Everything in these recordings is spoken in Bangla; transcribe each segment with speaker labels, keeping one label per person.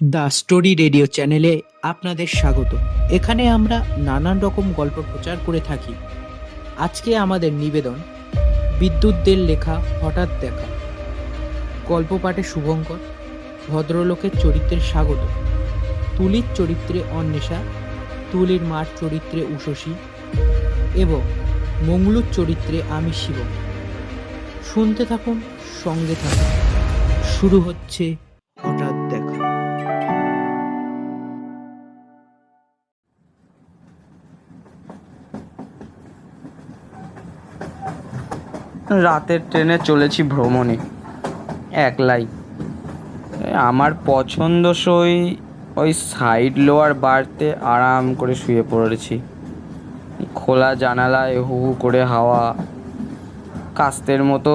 Speaker 1: দ্য স্টোরি রেডিও চ্যানেলে আপনাদের স্বাগত। এখানে আমরা নানান রকম গল্প প্রচার করে থাকি। আজকে আমাদের নিবেদন বিদ্যুৎদের লেখা হঠাৎ দেখা। গল্প পাঠে শুভঙ্কর, ভদ্রলোকের চরিত্রে স্বাগত, তুলির চরিত্রে অন্বেষা, তুলির মার চরিত্রে উষসী এবং মঙ্গলুর চরিত্রে আমি শিবম। শুনতে থাকুন, সঙ্গে থাকুন। শুরু হচ্ছে হঠাৎ দেখা।
Speaker 2: রাতের ট্রেনে চলেছি ভ্রমণে, একলাই। আমার পছন্দসই ওই সাইড লোয়ার বার্থে আরাম করে শুয়ে পড়েছি। খোলা জানালায় হু হু করে হাওয়া, কাস্তের মতো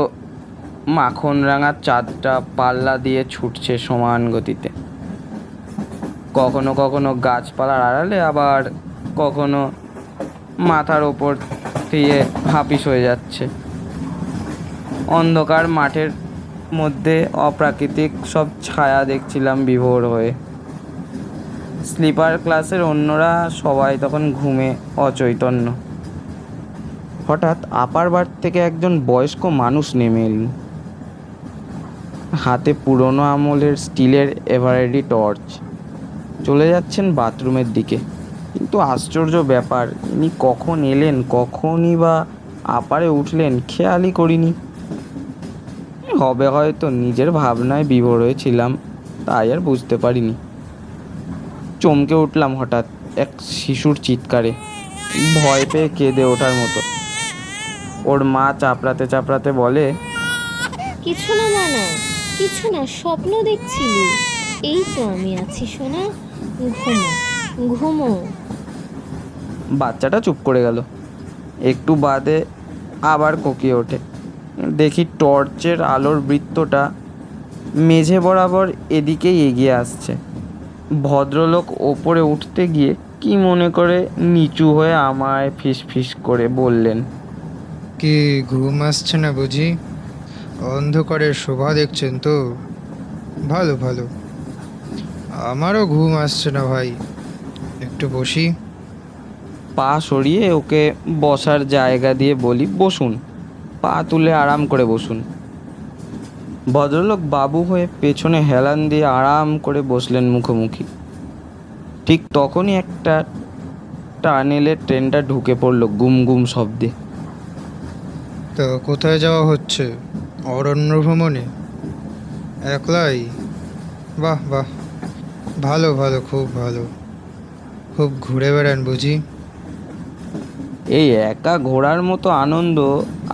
Speaker 2: মাখন রাঙা চাঁদটা পাল্লা দিয়ে ছুটছে সমান গতিতে। কখনো কখনো গাছপালার আড়ালে, আবার কখনো মাথার ওপর দিয়ে হাপিস হয়ে যাচ্ছে। অন্ধকার মাঠের মধ্যে অপ্রাকৃতিক সব ছায়া দেখছিলাম বিভোর হয়ে। স্লিপার ক্লাসের অন্যরা সবাই তখন ঘুমে অচৈতন্য। হঠাৎ আপার বার্থ থেকে একজন বয়স্ক মানুষ নেমে এলেন, হাতে পুরনো আমলের স্টিলের এভারেডি টর্চ। চলে যাচ্ছেন বাথরুমের দিকে। কিন্তু আশ্চর্য ব্যাপার, ইনি কখন এলেন, কখনই বা আপারে উঠলেন খেয়ালই করিনি। হবে হয়তো নিজের ভাবনায় বিভোর হয়েছিলাম, তাই আর বুঝতে পারিনি। চমকে উঠলাম হঠাৎ এক শিশুর চিৎকারে, ভয় পেয়ে কেঁদে ওঠার মতো। ওর মা চাপড়াতে চাপড়াতে বলে,
Speaker 3: কিছু না মানা, কিছু না, স্বপ্ন দেখছিলি? এই তো আমি আছি সোনা, ঘুমো ঘুমো।
Speaker 2: বাচ্চাটা চুপ করে গেল। একটু বাদে আবার কোকিয়ে ওঠে। দেখি টর্চের আলোর বৃত্তটা মেঝে বরাবর এদিকেই এগিয়ে আসছে। ভদ্রলোক ওপরে উঠতে গিয়ে কি মনে করে নিচু হয়ে আমায় ফিস ফিস করে বললেন,
Speaker 4: কি ঘুম আসছে না বুঝি? অন্ধকারের শোভা দেখছেন তো? ভালো ভালো, আমারও ঘুম আসছে না ভাই, একটু বসি।
Speaker 2: পা সরিয়ে ওকে বসার জায়গা দিয়ে বলি, বসুন। পা তুলে আরাম করে বসুন। ভদ্রলোক বাবু হয়ে পেছনে হেলান দিয়ে আরাম করে বসলেন মুখোমুখি। ঠিক তখনই একটা টানেলে ট্রেনটা ঢুকে পড়ল গুম গুম শব্দে।
Speaker 4: তো কোথায় যাওয়া হচ্ছে? অরণ্য ভ্রমণে? একলাই? বাহ বাহ, ভালো ভালো, খুব ভালো। খুব ঘুরে বেড়ান বুঝি?
Speaker 2: এই একা ঘোরার মতো আনন্দ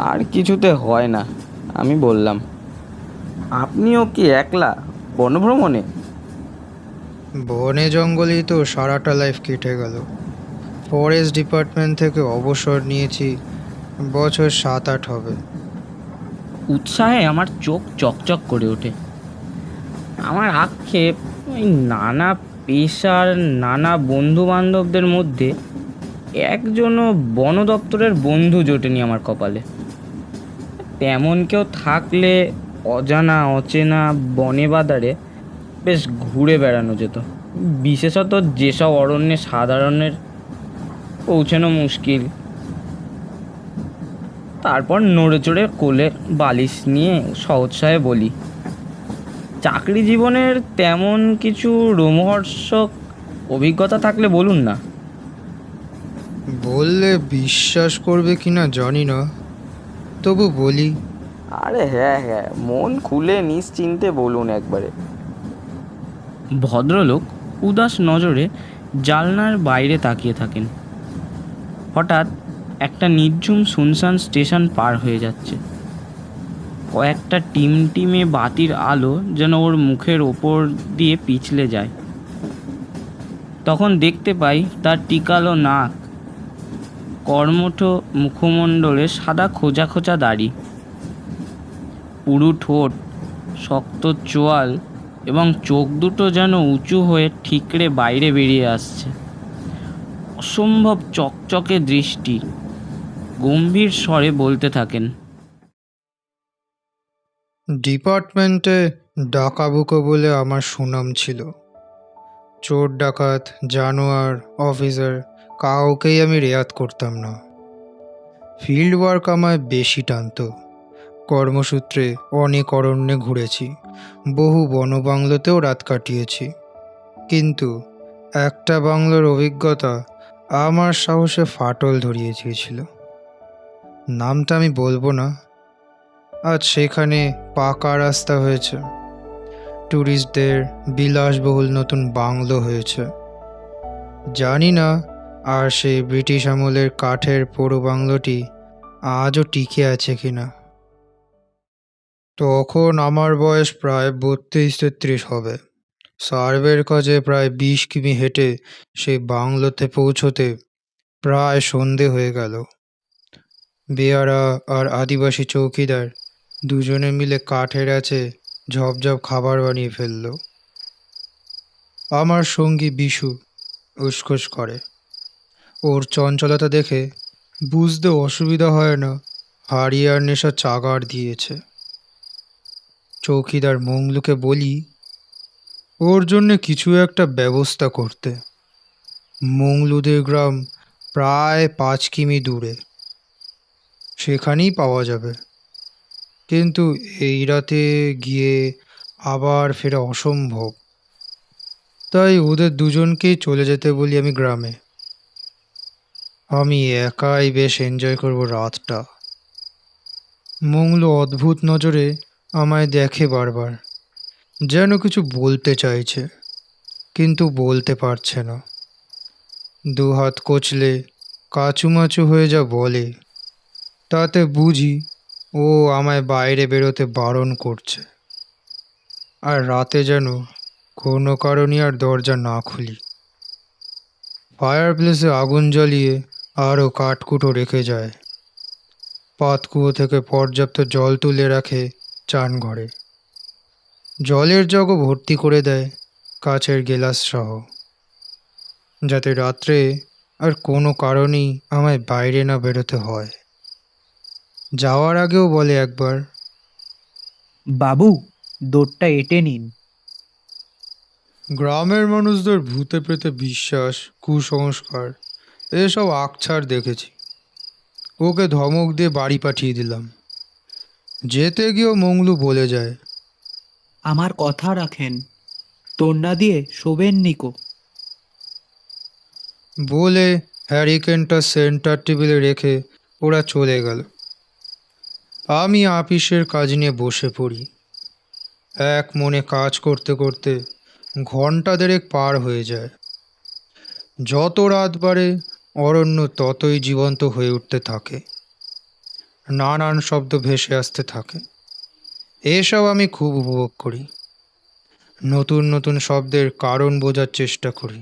Speaker 2: আর কিছুতে হয় না, আমি বললাম। আপনিও কি একলা বনভ্রমণে?
Speaker 4: বনে জঙ্গলেই তো সারাটা লাইফ কেটে গেল। ফরেস্ট ডিপার্টমেন্ট থেকে অবসর নিয়েছি, বছর 7-8 হবে।
Speaker 5: উৎসাহে আমার চোখ চকচক করে ওঠে। আমার আক্ষেপ, ওই নানা পেশার নানা বন্ধু বান্ধবদের মধ্যে একজনও বন দপ্তরের বন্ধু জোটেনি আমার কপালে। তেমন কেউ থাকলে অজানা অচেনা বনে বাদারে বেশ ঘুরে বেড়ানো যেত, বিশেষত যেসব অরণ্যে সাধারণের পৌঁছানো মুশকিল। তারপর নড়ে চড়ে কোলে বালিশ নিয়ে সহৎসাহে বলি, চাকরি জীবনের তেমন কিছু রোমহর্ষক অভিজ্ঞতা থাকলে বলুন না।
Speaker 4: বললে বিশ্বাস করবে কিনা জানি না, তবু বলি।
Speaker 2: আরে হ্যাঁ হ্যাঁ, মন খুলে নিশ্চিন্তে বলুন একবারে।
Speaker 5: ভদ্রলোক উদাস নজরে জানলার বাইরে তাকিয়ে থাকেন। হঠাৎ একটা নির্ঝুম শুনশান স্টেশন পার হয়ে যাচ্ছে। কয়েকটা টিমটিমে বাতির আলো যেন ওর মুখের ওপর দিয়ে পিছলে যায়। তখন দেখতে পাই তার টিকালো নাক, কর্মঠ মুখমণ্ডলে সাদা খোঁজা খোঁজা দাড়ি, পুরু ঠোঁট, শক্ত চোয়াল এবং চোখ দুটো যেন উঁচু হয়ে ঠিকরে বাইরে বেরিয়ে আসছে। অসম্ভব চকচকে দৃষ্টি। গম্ভীর স্বরে বলতে থাকেন,
Speaker 4: ডিপার্টমেন্টে ডাকাবুকো বলে আমার সুনাম ছিল। চোর ডাকাত জানোয়ার অফিসার কাউকেই আমি রেয়াত করতাম না। ফিল্ড ওয়ার্ক আমায় বেশি টানতো। কর্মসূত্রে অনেক অরণ্যে ঘুরেছি, বহু বনবাংলোতেও রাত কাটিয়েছি, কিন্তু একটা বাংলোর অভিজ্ঞতা আমার সাহসে ফাটল ধরিয়ে দিয়েছিল। নামটা আমি বলবো না। আজ সেখানে পাকা রাস্তা হয়েছে, ট্যুরিস্টদের বিলাসবহুল নতুন বাংলো হয়েছে। জানি না আর সেই ব্রিটিশ আমলের কাঠের পোড়ো বাংলোটি আজও টিকে আছে কিনা। তখন আমার বয়স প্রায় 32-33 হবে। সার্ভের কাজে প্রায় 20 কিমি হেঁটে সেই বাংলোতে পৌঁছতে প্রায় সন্ধে হয়ে গেল। বেয়ারা আর আদিবাসী চৌকিদার দুজনে মিলে কাঠের আছে ঝপঝপ খাবার বানিয়ে ফেলল। আমার সঙ্গী বিশু উসখুস করে। ওর চঞ্চলতা দেখে বুঝতে অসুবিধা হয় না হারিয়ার নেশা চাগার দিয়েছে। চৌকিদার মংলুকে বলি ওর জন্যে কিছু একটা ব্যবস্থা করতে। মংলুদের গ্রাম প্রায় 5 কিমি দূরে, সেখানেই পাওয়া যাবে, কিন্তু এই রাতে গিয়ে আবার ফেরা অসম্ভব। তাই ওদের দুজনকেই চলে যেতে বলি আমি গ্রামে। আমি একাই বেশ এনজয় করব রাতটা। মংলু অদ্ভুত নজরে আমায় দেখে বারবার, যেন কিছু বলতে চাইছে কিন্তু বলতে পারছে না। দুহাত কচলে কাচুমাচু হয়ে যা বলে, তাতে বুঝি ও আমায় বাইরে বেরোতে বারণ করছে। আর রাতে যেন কোনো কারণে আর দরজা না খুলি। ফায়ার প্লেসে আগুন জ্বালিয়ে আরও কাঠকুটো রেখে যায়। পাতকুয়ো থেকে পর্যাপ্ত জল তুলে রাখে চান ঘরে। জলের জগও ভর্তি করে দেয় কাচের গেলাস সহ, যাতে রাত্রে আর কোনো কারণেই আমায় বাইরে না বেরোতে হয়। যাওয়ার আগেও বলে একবার,
Speaker 1: বাবু, দৌড়টা এঁটে নিন।
Speaker 4: গ্রামের মানুষদের ভূতে প্রেতে বিশ্বাস, কুসংস্কার এসব আকছার দেখেছি। ওকে ধমক দিয়ে বাড়ি পাঠিয়ে দিলাম। যেতে গিয়েও মংলু বলে যায়,
Speaker 1: আমার কথা রাখেন, তোড়না দিয়ে শোবেন নিকো।
Speaker 4: বলে হ্যারিকেনটা সেন্টার টেবিলে রেখে ওরা চলে গেল। আমি আপিসের কাজ নিয়ে বসে পড়ি। এক মনে কাজ করতে করতে ঘন্টা দেড়েক পার হয়ে যায়। যত রাত বাড়ে অরণ্য ততই জীবন্ত হয়ে উঠতে থাকে। নানান শব্দ ভেসে আসতে থাকে। এসব আমি খুব উপভোগ করি। নতুন নতুন শব্দের কারণ বোঝার চেষ্টা করি।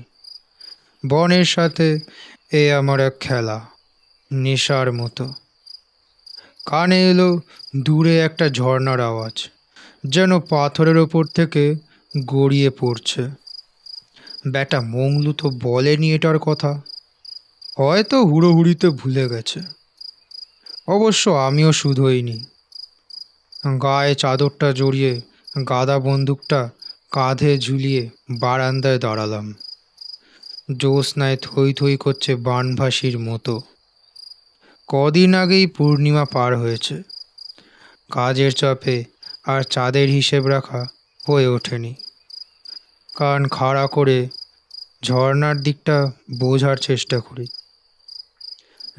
Speaker 4: বনের সাথে এ আমার এক খেলা, নেশার মতো। কানে এলো দূরে একটা ঝর্ণার আওয়াজ, যেন পাথরের ওপর থেকে গড়িয়ে পড়ছে। ব্যাটা মংলু তো বলেনি এটার কথা, হয়তো হুড়োহুড়িতে ভুলে গেছে। অবশ্য আমিও শুধোইনি। গায়ে চাদরটা জড়িয়ে গাদা বন্দুকটা কাঁধে ঝুলিয়ে বারান্দায় দাঁড়ালাম। জ্যোৎস্নায় থই থই করছে বানভাসির মতো। কদিন আগেই পূর্ণিমা পার হয়েছে। কাজের চাপে আর চাঁদের হিসেব রাখা হয়ে ওঠেনি। কান খাড়া করে ঝর্ণার দিকটা বোঝার চেষ্টা করি।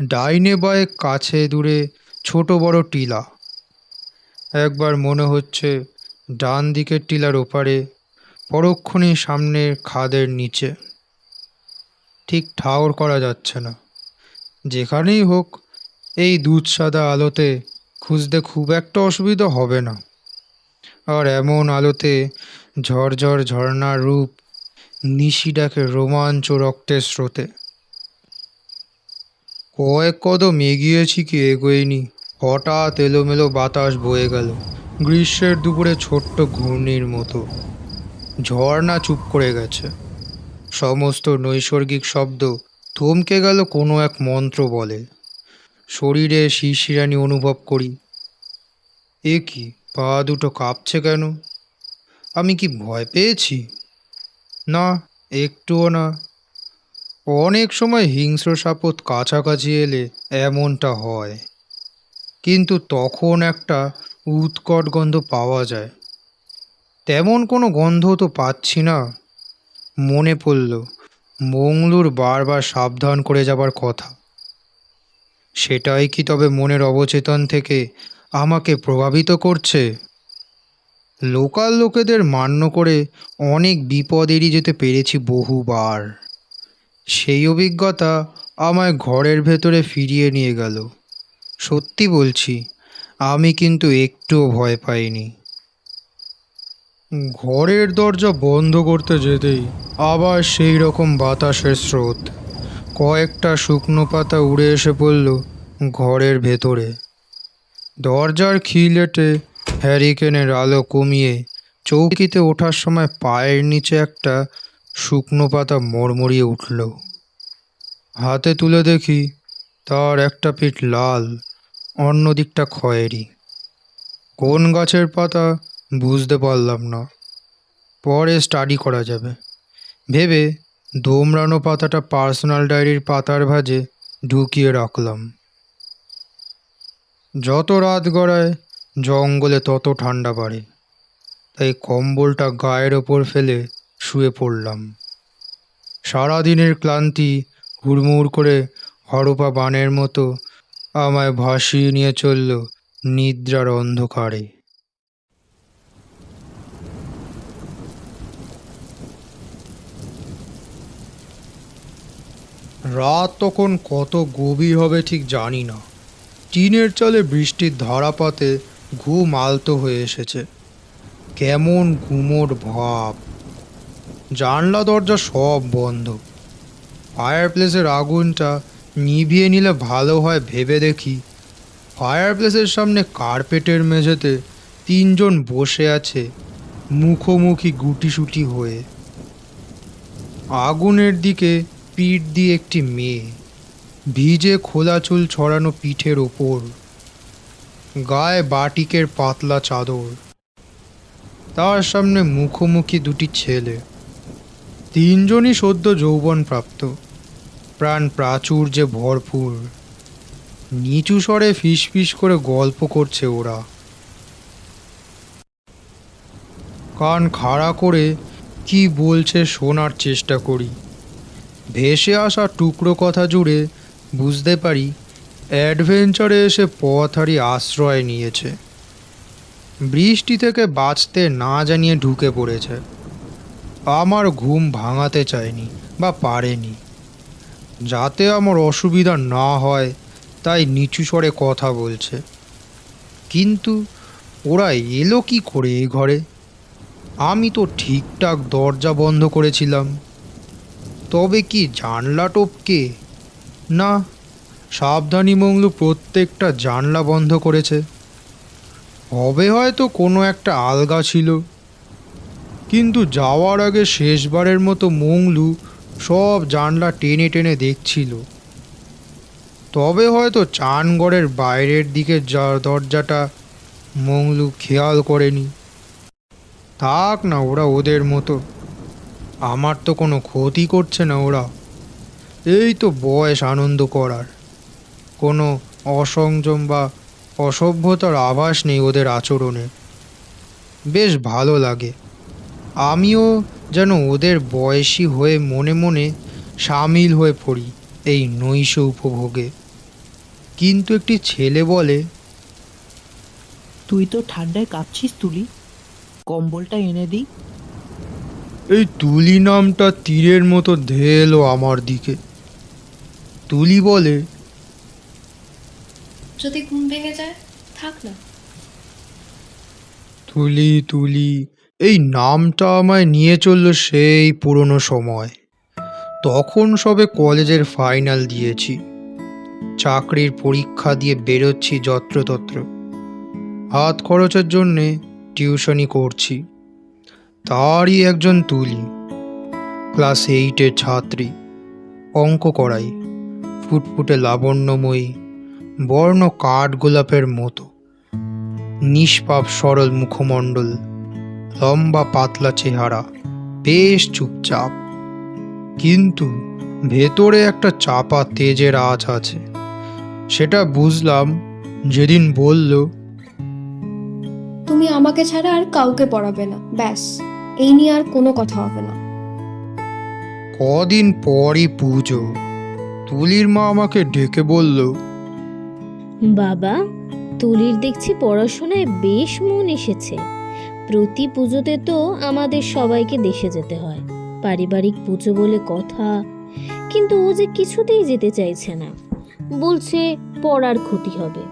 Speaker 4: ডাইনে বাঁয়ে কাছে দূরে ছোট বড় টিলা। একবার মনে হচ্ছে ডান দিকের টিলার ওপারে, পরক্ষণেই সামনের খাদের নিচে। ঠিক ঠাউর করা যাচ্ছে না। যেখানেই হোক এই দুধ সাদা আলোতে খুঁজতে খুব একটা অসুবিধা হবে না। আর এমন আলোতে ঝরঝর ঝর্ণার রূপ নিশি ডাকে রোমাঞ্চ রক্তের স্রোতে। কয়েক কদম এগিয়েছি কি এগোয়নি, হঠাৎ এলোমেলো বাতাস বয়ে গেল গ্রীষ্মের দুপুরে ছোট্ট ঘূর্ণির মতো। ঝর্ণা চুপ করে গেছে। সমস্ত নৈসর্গিক শব্দ থমকে গেল কোনো এক মন্ত্র বলে। শরীরে শিরশিরানি অনুভব করি। এ কি, পা দুটো কাঁপছে কেন? আমি কি ভয় পেয়েছি? না, একটুও না। অনেক সময় হিংস্র সাপত কাছাকাছি এলে এমনটা হয়, কিন্তু তখন একটা উৎকট গন্ধ পাওয়া যায়। তেমন কোনো গন্ধ তো পাচ্ছি না। মনে পড়ল মংলুর বারবার সাবধান করে যাবার কথা। সেটাই কি তবে মনের অবচেতন থেকে আমাকে প্রভাবিত করছে? লোকাল লোকেদের মান্য করে অনেক বিপদ এড়িয়ে যেতে পেরেছি বহুবার। সেই অভিজ্ঞতা আমায় ঘরের ভেতরে ফিরিয়ে নিয়ে গেল। সত্যি বলছি, আমি কিন্তু একটুও ভয় পাইনি। ঘরের দরজা বন্ধ করতে যেতেই আবার সেই রকম বাতাসের স্রোত। কয়েকটা শুকনো পাতা উড়ে এসে পড়ল ঘরের ভেতরে। দরজার খিলেটে হ্যারিকেনের আলো কমিয়ে চৌকিতে ওঠার সময় পায়ের নিচে একটা শুকনো পাতা মড়মড়িয়ে উঠল। হাতে তুলে দেখি তার একটা পিঠ লাল, অন্য দিকটা খয়েরি। কোন গাছের পাতা বুঝতে পারলাম না, পরে স্টাডি করা যাবে ভেবে দোমড়ানো পাতাটা পার্সোনাল ডায়েরির পাতার ভাঁজে ঢুকিয়ে রাখলাম। যত রাত গড়ায় জঙ্গলে তত ঠান্ডা বাড়ে, তাই কম্বলটা গায়ের ওপর ফেলে শুয়ে পড়লাম। সারাদিনের ক্লান্তি হুড়মুড় করে হরপা বানের মতো আমায় ভাসিয়ে নিয়ে চলল নিদ্রার অন্ধকারে। রাত তখন কত গভীর হবে ঠিক জানি না। টিনের চালে বৃষ্টির ধারাপাতে ঘুম আলতো হয়ে এসেছে। কেমন গুমোট ভাব। জানলা দরজা সব বন্ধ। ফায়ারপ্লেসের আগুনটা নিভিয়ে নিলে ভালো হয় ভেবে দেখি, ফায়ারপ্লেসের সামনে কার্পেটের মেঝেতে তিনজন বসে আছে মুখোমুখি গুটিসুটি হয়ে। আগুনের দিকে পিঠ দিয়ে একটি মেয়ে, ভিজে খোলা চুল ছড়ানো পিঠের ওপর, গায়ে বাটিকের পাতলা চাদর। তার সামনে মুখোমুখি দুটি ছেলে, তিনজনই সদ্য যৌবনপ্রাপ্ত, প্রাণ প্রাচুর্যে ভরপুর। নিচু স্বরে ফিসফিস করে গল্প করছে ওরা। কান খাড়া করে কি বলছে শোনার চেষ্টা করি। ভেসে আসা টুকরো কথা জুড়ে বুঝতে পারি অ্যাডভেঞ্চারে এসে পথহারি আশ্রয় নিয়েছে। বৃষ্টি থেকে বাঁচতে না জানিয়ে ঢুকে পড়েছে। আমার ঘুম ভাঙাতে চায়নি বা পারেনি, যাতে আমার অসুবিধা না হয় তাই নিচু স্বরে কথা বলছে। কিন্তু ওরা এলো কি করে এই ঘরে? আমি তো ঠিকঠাক দরজা বন্ধ করেছিলাম। তবে কি জানলা টপকে? না, সাবধানী মংলু প্রত্যেকটা জানলা বন্ধ করেছে। হবে হয়তো কোনো একটা আলগা ছিল, কিন্তু যাওয়ার আগে শেষবারের মতো মংলু সব জানলা টেনে টেনে দেখছিল। তবে হয়তো চানঘরের বাইরের দিকে দরজাটা মংলু খেয়াল করেনি। থাক না, ওরা ওদের মতো। আমার তো কোনো ক্ষতি করছে না ওরা। এই তো বয়স আনন্দ করার। কোনো অসংযম বা অসভ্যতার আভাস নেই ওদের আচরণে। বেশ ভালো লাগে। আমিও যেন ওদের বয়সী হয়ে মনে মনে সামিল হয়ে পড়ি এই নৈশ উপভোগে। কিন্তু একটি ছেলে বলে,
Speaker 1: তুই তো ঠান্ডায় কাঁপছিস তুলি, কম্বলটা এনে দিই।
Speaker 4: এই তুলি নামটা তীরের মতো ধেয়ে এলো আমার দিকে। তুলি বলে,
Speaker 6: যদি ঘুম ভেঙে যায় থাক না।
Speaker 4: তুলি তুলি এই নামটা আমায় নিয়ে চলল সেই পুরনো সময়। তখন সবে কলেজের ফাইনাল দিয়েছি, চাকরির পরীক্ষা দিয়ে বেরোচ্ছি যত্রতত্র। হাত খরচের জন্যে টিউশনি করছি। তারই একজন তুলি, ক্লাস 8-এর ছাত্রী, অঙ্ক করাই, ফুটফুটে লাবণ্যময়ী, বর্ণ কাঠগোলাপের মতো, নিষ্পাপ সরল মুখমণ্ডল, লম্বা পাতলা চেহারা, বেশ চুপচাপ। কিন্তু ভেতরে একটা চাপা তেজের আঁচ আছে। সেটা বুঝলাম যেদিন বলল,
Speaker 6: তুমি আমাকে ছাড়া আর কাউকে পড়াবে না, ব্যাস। এই নিয়ে আর কোনো কথা হবে না।
Speaker 4: কদিন পরই পুজো। তুলির মা আমাকে ডেকে বলল,
Speaker 3: বাবা, তুলির দেখছি পড়াশোনায় বেশ মন এসেছে। প্রতি পুজোতে তো আমাদের সবাইকে দেশে যেতে হয়, পারিবারিক পুজো বলে কথা। কিন্তু ও যে কিছুতেই যেতে চাইছে না, বলছে পড়ার ক্ষতি হবে।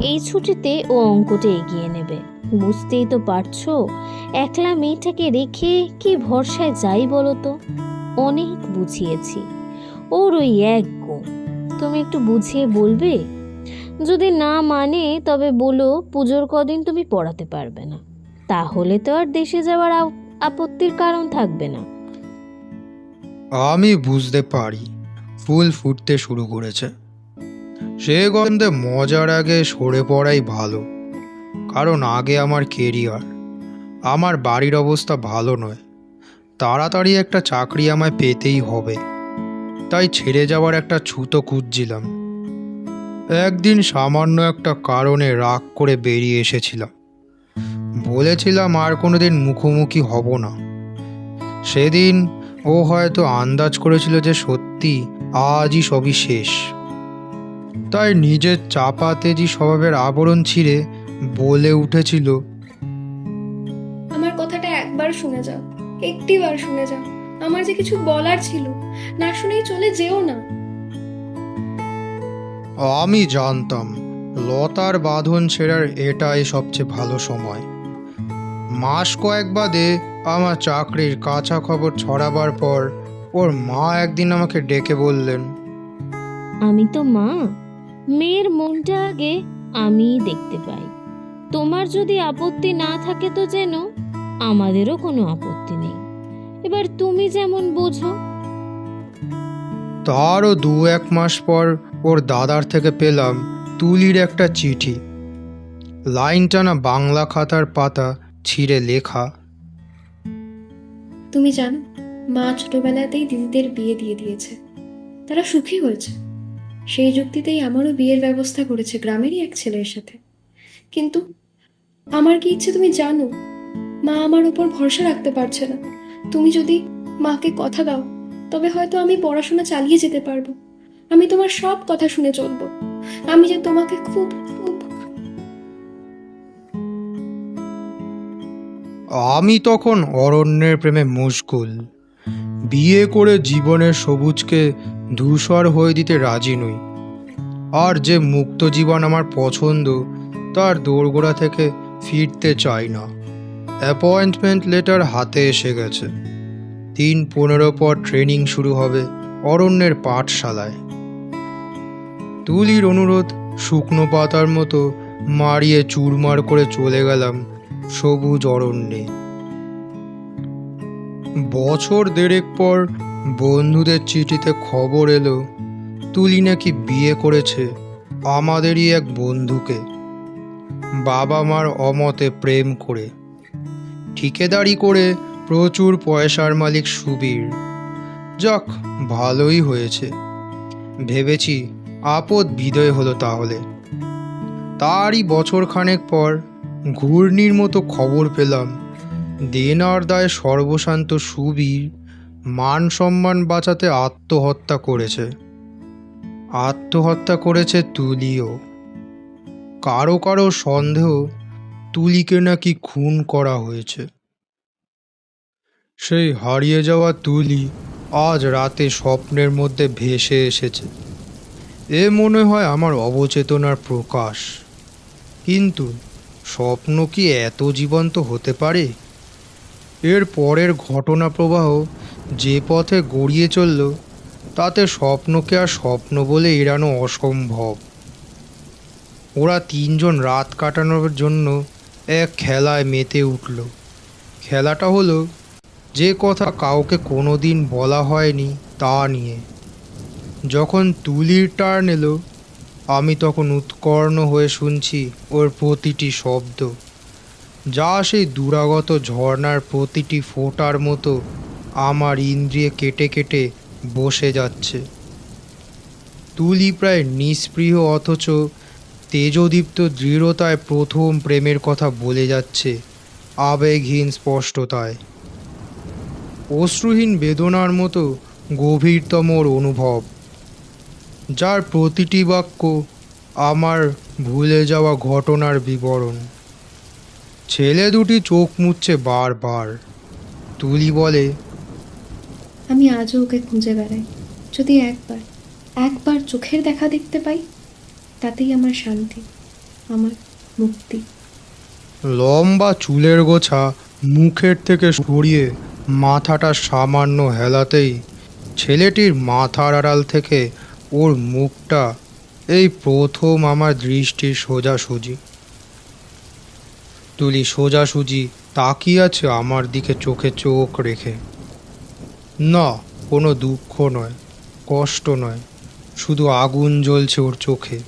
Speaker 3: এই ছুটিতে ও অঙ্কটা এগিয়ে নেবে। বুঝতেই তো পারছো, একলা মেয়েটাকে রেখে কি ভরসায় যাই বলো তো। অনেক বুঝিয়েছি, ওর ওই এক গো। তুমি একটু বুঝিয়ে বলবে? যদি না মানে তবে বলো পুজোর কদিন তুমি পড়াতে পারবে না, তাহলে তো আর দেশে যাওয়ার আপত্তির কারণ থাকবে না।
Speaker 4: আমি বুঝতে পারি ফুল ফুটতে শুরু করেছে। সে গন্ধে মজার আগে সরে পড়াই ভালো, কারণ আগে আমার কেরিয়ার। আমার বাড়ির অবস্থা ভালো নয়, তাড়াতাড়ি একটা চাকরি আমায় পেতেই হবে। তাই ছেড়ে যাওয়ার একটা ছুতো খুঁজছিলাম। একদিন সামান্য একটা কারণে রাগ করে বেরিয়ে এসেছিলাম। বলেছিলাম আর কোনোদিন মুখোমুখি হব না। সেদিন ও হয়তো আন্দাজ করেছিল যে সত্যি আজই সবই শেষ। তাই নিজের চাপা তেজি স্বভাবের আবরণ ছিঁড়ে বলে উঠেছিল,
Speaker 6: আমার কথাটা একবার শুনে যাও, একটিবার শুনে যাও। আমার যে কিছু বলার ছিল, না শুনেই চলে যেও না।
Speaker 4: আমি জানতাম লতার বাঁধন ছেঁড়ার এটাই সবচেয়ে ভালো সময়। মাস কয়েক বাদে আমার চাকরির কাঁচা খবর ছড়াবার পর ওর মা একদিন আমাকে ডেকে বললেন,
Speaker 3: আমি তো মা, মেয়ের মনটা আগে আমিই দেখতে পাই। তোমার যদি আপত্তি না থাকে তো যেন, আমাদেরও কোনো আপত্তি নেই। এবার তুমি যেমন বোঝো।
Speaker 4: তারও 2-1 মাস পর ওর দাদার থেকে পেলাম তুলির একটা চিঠি। লাইন টানা বাংলা খাতার পাতা ছিঁড়ে লেখা,
Speaker 6: তুমি জানো, মা ছোটবেলাতেই দিদিদের বিয়ে দিয়ে দিয়েছে। তারা সুখী হয়েছে। সেই যুক্তিতেই আমারও বিয়ের ব্যবস্থা করেছে গ্রামেরই এক ছেলের সাথে। কিন্তু আমার কি ইচ্ছে তুমি জানো? মা আমার উপর ভরসা রাখতে পারছে না। তুমি যদি মাকে কথা দাও, তবে হয়তো আমি পড়াশোনা চালিয়ে যেতে পারবো। আমি তোমার সব কথা শুনে চলবো। আমি যে তোমাকে খুব খুব
Speaker 4: আমি তখন অরণ্যের প্রেমে মশগুল। বিয়ে করে জীবনের সবুজকে ধূসর হয়ে দিতে রাজি নই। আর যে মুক্ত জীবন আমার পছন্দ, তার দোরগোড়া থেকে ফিরতে চাই না। অ্যাপয়েন্টমেন্ট লেটার হাতে এসে গেছে। 3:15 পর ট্রেনিং শুরু হবে অরণ্যের পাঠশালায়। তুলির অনুরোধ শুকনো পাতার মতো মারিয়ে চুরমার করে চলে গেলাম সবুজ অরণ্যে। বছর 1.5 পর বন্ধুদের চিঠিতে খবর এলো তুলি নাকি বিয়ে করেছে আমাদেরই এক বন্ধুকে। বাবা মার অমতে প্রেম করে, ঠিকাদারি করে প্রচুর পয়সার মালিক সুবীর। যাক, ভালোই হয়েছে। ভেবেছি আপদ বিদয় হলো তাহলে। তারই বছরখানেক পর ঘূর্ণির মতো খবর পেলাম দেনার দায় সর্বশান্ত সুবীর মান সম্মান বাঁচাতে আত্মহত্যা করেছে। আত্মহত্যা করেছে তুলিও। কারো কারো সন্দেহ তুলিকে নাকি খুন করা হয়েছে। সেই হারিয়ে যাওয়া তুলি আজ রাতে স্বপ্নের মধ্যে ভেসে এসেছে। এ মনে হয় আমার অবচেতনার প্রকাশ। কিন্তু স্বপ্ন কি এত জীবন্ত হতে পারে? এর পরের ঘটনা প্রবাহ যে পথে গড়িয়ে চলল, তাতে স্বপ্নকে আর স্বপ্ন বলে এড়ানো অসম্ভব। ওরা 3 জন রাত কাটানোর জন্য এক খেলায় মেতে উঠল। খেলাটা হলো যে কথা কাউকে কোনো দিন বলা হয়নি তা নিয়ে। যখন তুলির টার্ন এলো, আমি তখন উৎকর্ণ হয়ে শুনছি ওর প্রতিটি শব্দ, যা সেই দুরাগত ঝর্ণার প্রতিটি ফোঁটার মতো আমার ইন্দ্রিয়ে কেটে কেটে বসে যাচ্ছে। তুলি প্রায় নিস্পৃহ অথচ তেজদীপ্ত দৃঢ়তায় প্রথম প্রেমের কথা বলে যাচ্ছে আবেগহীন স্পষ্টতায়। অশ্রুহীন বেদনার মতো গভীরতম ওর অনুভব, যার প্রতিটি বাক্য আমার ভুলে যাওয়া ঘটনার বিবরণ। ছেলে দুটি চোখ মুছছে বারবার। তুলি বলে,
Speaker 6: আমি আজও ওকে খুঁজে বেড়াই। যদি একবার চোখের দেখা দেখতে পাই, তাতেই আমার শান্তি, আমার মুক্তি।
Speaker 4: লম্বা চুলের গোছা মুখের থেকে সরিয়ে মাথাটা সামান্য হেলাতেই ছেলেটির মাথার আড়াল থেকে ওর মুখটা এই প্রথম আমার দৃষ্টির সোজাসুজি। তুলি সোজাসুজি তাকিয়ে আছে আমার দিকে চোখে চোখ রেখে। না, কোনো দুঃখ নয়, কষ্ট নয়, শুধু আগুন জ্বলছে ওর চোখে।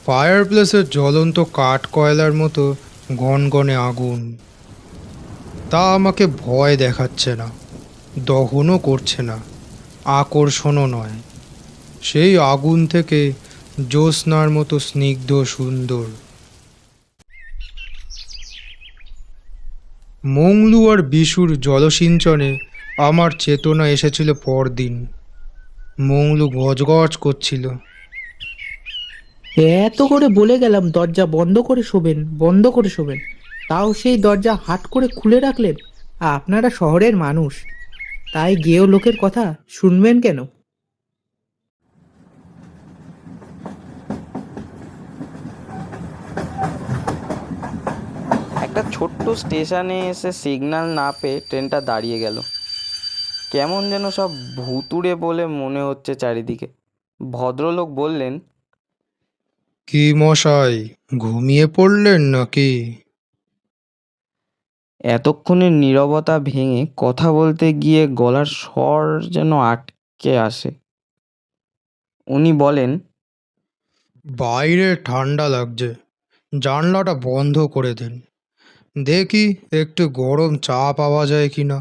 Speaker 4: ফায়ার প্লেসের জ্বলন্ত কাঠ কয়লার মতো গনগনে আগুন। তা আমাকে ভয় দেখাচ্ছে না, দহনও করছে না, আকর্ষণও নয়। সেই আগুন থেকে জ্যোৎস্নার মতো স্নিগ্ধ সুন্দর। মংলু আর বিশুর জলসিঞ্চনে আমার চেতনা এসেছিল পরদিন। মংলু গজগজ করছিল।
Speaker 1: এত করে বলে গেলাম দরজা বন্ধ করে শোবেন, বন্ধ করে শোবেন, তাও সেই দরজা হাট করে খুলে রাখলেন। আপনারা শহরের মানুষ, তাই গেও লোকের কথা শুনবেন কেন?
Speaker 2: একটা ছোট্ট স্টেশনে এসে সিগন্যাল না পেয়ে ট্রেনটা দাঁড়িয়ে গেল। কেমন যেন সব ভুতুড়ে বলে মনে হচ্ছে চারিদিকে। ভদ্রলোক বললেন,
Speaker 4: কি মশাই, ঘুমিয়ে পড়লেন নাকি?
Speaker 2: এতক্ষণের নীরবতা ভেঙে কথা বলতে গিয়ে গলার স্বর যেন আটকে আসে। উনি বলেন,
Speaker 4: বাইরে ঠান্ডা লাগছে, জানলাটা বন্ধ করে দিন। দেখি একটু গরম চা পাওয়া যায় কিনা।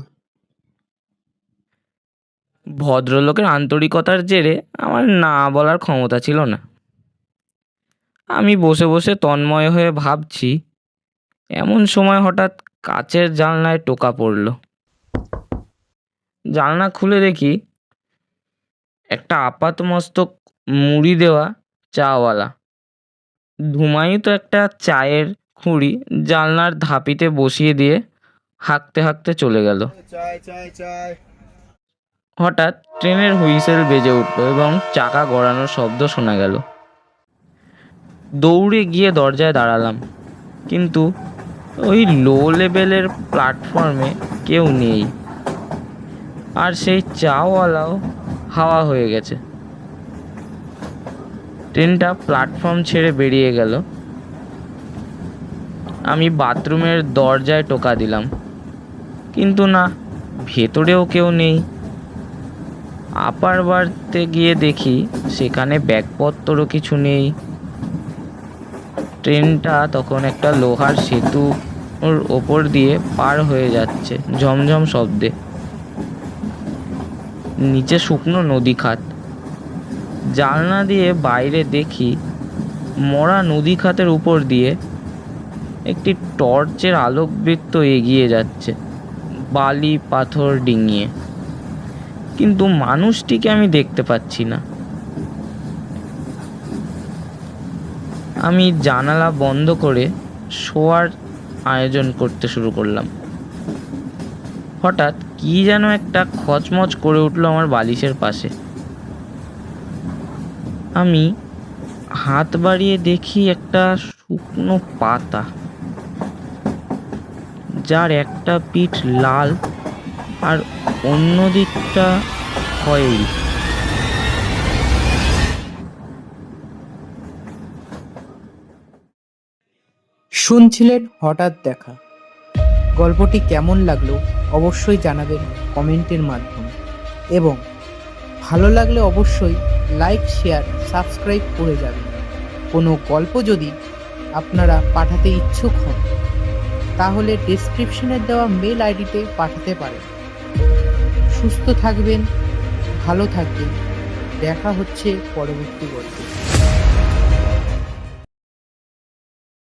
Speaker 5: ভদ্রলোকের আন্তরিকতার জেরে আমার না বলার ক্ষমতা ছিল না। আমি বসে বসে তন্ময় হয়ে ভাবছি, এমন সময় হঠাৎ কাচের জানলায় টোকা পড়ল। জানলা খুলে দেখি একটা আপাতমস্তক মুড়ি দেওয়া চাওয়ালা ধুমায়িত একটা চায়ের খুঁড়ি জানলার ধাপিতে বসিয়ে দিয়ে হাঁকতে হাঁকতে চলে গেল। হঠাৎ ট্রেনের হুইসেল বেজে উঠল এবং চাকা গড়ানোর শব্দ শোনা গেল। দৌড়ে গিয়ে দরজায় দাঁড়ালাম, কিন্তু ওই লো লেভেলের প্ল্যাটফর্মে কেউ নেই, আর সেই চাওয়ালাও হাওয়া হয়ে গেছে। ট্রেনটা প্ল্যাটফর্ম ছেড়ে বেরিয়ে গেল। আমি বাথরুমের দরজায় টোকা দিলাম, কিন্তু না, ভেতরেও কেউ নেই। আপার বাড়তে গিয়ে দেখি সেখানে ব্যাগপত্রও কিছু নেই। ট্রেনটা তখন একটা লোহার সেতুর ওপর দিয়ে পার হয়ে যাচ্ছে ঝমঝম শব্দে। নিচে শুকনো নদী খাত। জানলা দিয়ে বাইরে দেখি মরা নদী খাতের উপর দিয়ে একটি টর্চের আলোকবৃত্ত এগিয়ে যাচ্ছে বালি পাথর ডিঙিয়ে, কিন্তু মানুষটিকে আমি দেখতে পাচ্ছি না। আমি জানালা বন্ধ করে শোয়ার আয়োজন করতে শুরু করলাম। হঠাৎ কি যেন একটা খচমচ করে উঠলো আমার বালিশের পাশে। আমি হাত বাড়িয়ে দেখি একটা শুকনো পাতা, যার একটা পিঠ লাল আর অন্য দিকটা খয়েরি।
Speaker 1: শুনছিলেন হঠাৎ দেখা। গল্পটি কেমন লাগলো অবশ্যই জানাবেন কমেন্টের মাধ্যমে, এবং ভালো লাগলে অবশ্যই লাইক শেয়ার সাবস্ক্রাইব করে যাবেন। কোনো গল্প যদি আপনারা পাঠাতে ইচ্ছুক হন তাহলে ডেসক্রিপশনে দেওয়া মেল আইডিতে পাঠাতে পারেন। সুস্থ থাকবেন, ভালো থাকবেন। দেখা হচ্ছে পরবর্তী গল্পে।